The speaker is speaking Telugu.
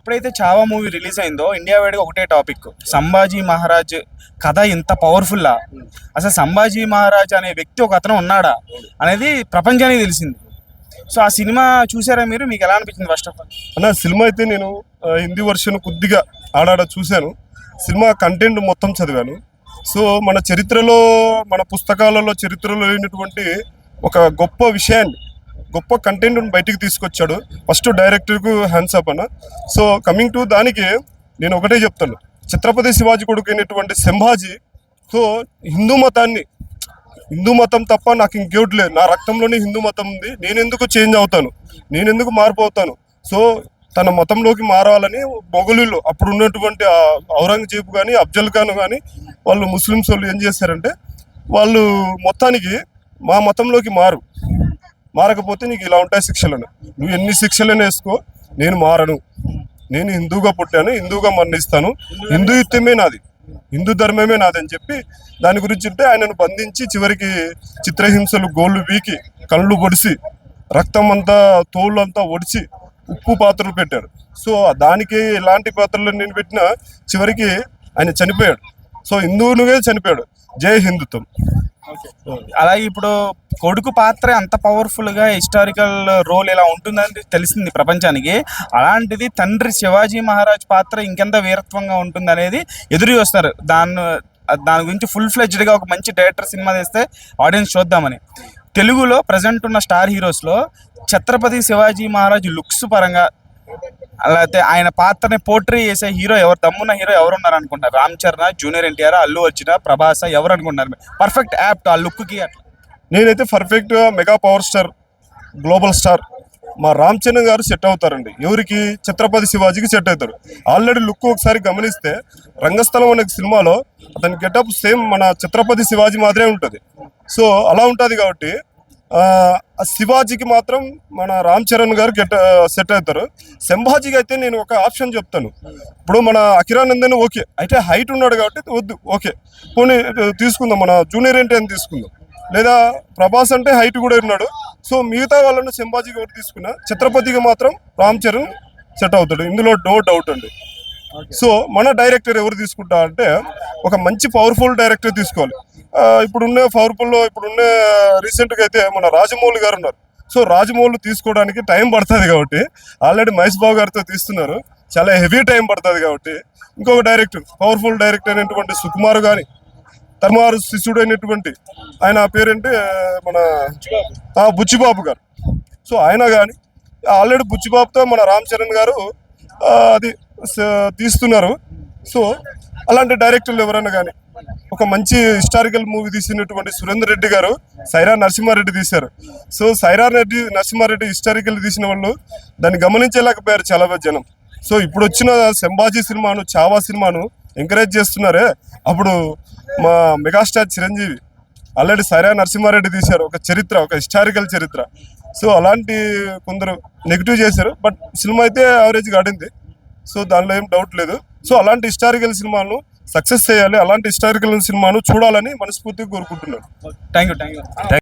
ఎప్పుడైతే చావా మూవీ రిలీజ్ అయిందో ఇండియా వైడ్గా ఒకటే టాపిక్, సంభాజీ మహారాజ్ కథ ఇంత పవర్ఫుల్లా, అసలు సంభాజీ మహారాజ్ అనే వ్యక్తి ఒక అతను ఉన్నాడా అనేది ప్రపంచానికి తెలిసింది. సో ఆ సినిమా చూసారా మీరు? మీకు ఎలా అనిపించింది ఫస్ట్ ఆఫ్ ఆల్? అన్న సినిమా అయితే నేను హిందీ వర్షన్ కొద్దిగా ఆడాడ చూశాను. సినిమా కంటెంట్ మొత్తం చదివాను. సో మన చరిత్రలో, మన పుస్తకాలలో చరిత్రలో లేనటువంటి ఒక గొప్ప విషయాన్ని, గొప్ప కంటెంట్ని బయటికి తీసుకొచ్చాడు. ఫస్ట్ డైరెక్టర్కు హ్యాండ్స్ అప్ అన్న. సో కమింగ్ టు దానికి నేను ఒకటే చెప్తాను, ఛత్రపతి శివాజీ కొడుకు అయినటువంటి సంభాజీ సో హిందూ మతం తప్ప నాకు ఇంకోటి లేదు, నా రక్తంలోనే హిందూ మతం ఉంది, నేను ఎందుకు చేంజ్ అవుతాను, నేను ఎందుకు మార్పు అవుతాను. సో తన మతంలోకి మారాలని మొఘలులు అప్పుడు ఉన్నటువంటి ఔరంగజేబు కానీ అఫ్జల్ ఖాన్ కానీ వాళ్ళు ముస్లిమ్స్ వాళ్ళు ఏం చేశారంటే, వాళ్ళు మొత్తానికి మా మతంలోకి మారకపోతే నీకు ఇలా ఉంటాయి శిక్షలను, నువ్వు ఎన్ని శిక్షలను వేసుకో, నేను మారను, నేను హిందూగా పుట్టాను, హిందూగా మరణిస్తాను, హిందూయుత్వమే నాది, హిందూ ధర్మమే నాదని చెప్పి దాని గురించి ఉంటే ఆయనను బంధించి చివరికి చిత్రహింసలు, గోళ్ళు వీకి, కళ్ళు పొడిచి, రక్తం అంతా తోళ్ళు అంతా ఒడిచి ఉప్పు పాత్రలు పెట్టారు. సో దానికి ఎలాంటి పాత్రలు నేను పెట్టినా చివరికి ఆయన చనిపోయాడు. సో హిందువునిగా చనిపోయాడు. జై హిందుత్వం. అలాగే ఇప్పుడు కొడుకు పాత్ర అంత పవర్ఫుల్గా హిస్టారికల్ రోల్ ఇలా ఉంటుందని తెలిసింది ప్రపంచానికి. అలాంటిది తండ్రి శివాజీ మహారాజ్ పాత్ర ఇంకెంత వీరత్వంగా ఉంటుంది అనేది ఎదురు చూస్తారు. దాని గురించి ఫుల్ ఫ్లెడ్జ్డ్గా ఒక మంచి డైరెక్టర్ సినిమా తీస్తే ఆడియన్స్ చూద్దామని. తెలుగులో ప్రజెంట్ ఉన్న స్టార్ హీరోస్లో ఛత్రపతి శివాజీ మహారాజ్ లుక్స్ పరంగా, అలాగే ఆయన పాత్రని పోర్ట్రీ చేసే హీరో ఎవరు, దమ్మున్న హీరో ఎవరు ఉన్నారు అనుకుంటారు? రామ్ చరణ్, జూనియర్ ఎన్టీఆర్, అల్లు అర్జున్, ప్రభాస్, ఎవరు అనుకుంటున్నారు? పర్ఫెక్ట్ యాప్ట్ ఆ లుక్కి అట్లా. నేనైతే పర్ఫెక్ట్గా mega power star, global star మా రామ్ చరణ్ గారు సెట్ అవుతారండి. ఎవరికి? ఛత్రపతి శివాజీకి సెట్ అవుతారు. ఆల్రెడీ లుక్ ఒకసారి గమనిస్తే రంగస్థలం అనే సినిమాలో అతని గెటప్ సేమ్ మన ఛత్రపతి శివాజీ మాదిరే ఉంటుంది. సో అలా ఉంటుంది కాబట్టి శివాజీకి మాత్రం మన రామ్ చరణ్ గారు సెట్ అవుతారు. సంభాజీకి అయితే నేను ఒక ఆప్షన్ చెప్తాను. ఇప్పుడు మన అకిరానందన్ ఓకే అయితే హైట్ ఉన్నాడు కాబట్టి వద్దు, ఓకే పోనీ తీసుకుందాం, మన జూనియర్ ఎన్టీఆర్ తీసుకుందాం, లేదా ప్రభాస్ అంటే హైట్ కూడా ఉన్నాడు. సో మిగతా వాళ్ళను సంభాజీకి ఎవరు తీసుకున్నా ఛత్రపతికి మాత్రం రామ్ చరణ్ సెట్ అవుతాడు, ఇందులో నో డౌట్ అండి. సో మన డైరెక్టర్ ఎవరు తీసుకుంటా అంటే ఒక మంచి పవర్ఫుల్ డైరెక్టర్ తీసుకోవాలి. ఇప్పుడున్న పవర్ఫుల్లో ఇప్పుడున్న రీసెంట్గా అయితే మన రాజమౌళి గారు ఉన్నారు. సో రాజమౌళి తీసుకోవడానికి టైం పడుతుంది కాబట్టి ఆల్రెడీ మహేష్ బాబు గారితో తీస్తున్నారు, చాలా హెవీ టైం పడుతుంది కాబట్టి ఇంకొక డైరెక్టర్, పవర్ఫుల్ డైరెక్టర్ అయినటువంటి సుకుమార్ కానీ, తర్మారు శిష్యుడు అయినటువంటి ఆయన పేరేంటి మన బుచ్చిబాబు గారు. సో ఆయన కానీ ఆల్రెడీ బుచ్చిబాబుతో మన రామ్ చరణ్ గారు అది తీస్తున్నారు. సో అలాంటి డైరెక్టర్లు ఎవరైనా కానీ, ఒక మంచి హిస్టారికల్ మూవీ తీసినటువంటి సురేందర్ రెడ్డి గారు సైరా నరసింహారెడ్డి తీశారు. సో సైరా నరసింహారెడ్డి హిస్టారికల్ తీసిన వాళ్ళు దాన్ని గమనించలేకపోయారు చాలా జనం. సో ఇప్పుడు వచ్చిన సంభాజీ సినిమాను, చావా సినిమాను ఎంకరేజ్ చేస్తున్నారే. అప్పుడు మా మెగాస్టార్ చిరంజీవి ఆల్రెడీ సైరా నరసింహారెడ్డి తీశారు, ఒక చరిత్ర, ఒక హిస్టారికల్ చరిత్ర. సో అలాంటి కొందరు నెగిటివ్ చేశారు, బట్ సినిమా అయితే యావరేజ్గా ఆడింది. సో దానిలో ఏం డౌట్ లేదు. సో అలాంటి హిస్టారికల్ సినిమాను సక్సెస్ చేయాలి, అలాంటి హిస్టారికల్ సినిమాను చూడాలని మనస్ఫూర్తిగా కోరుకుంటున్నాను. Thank you.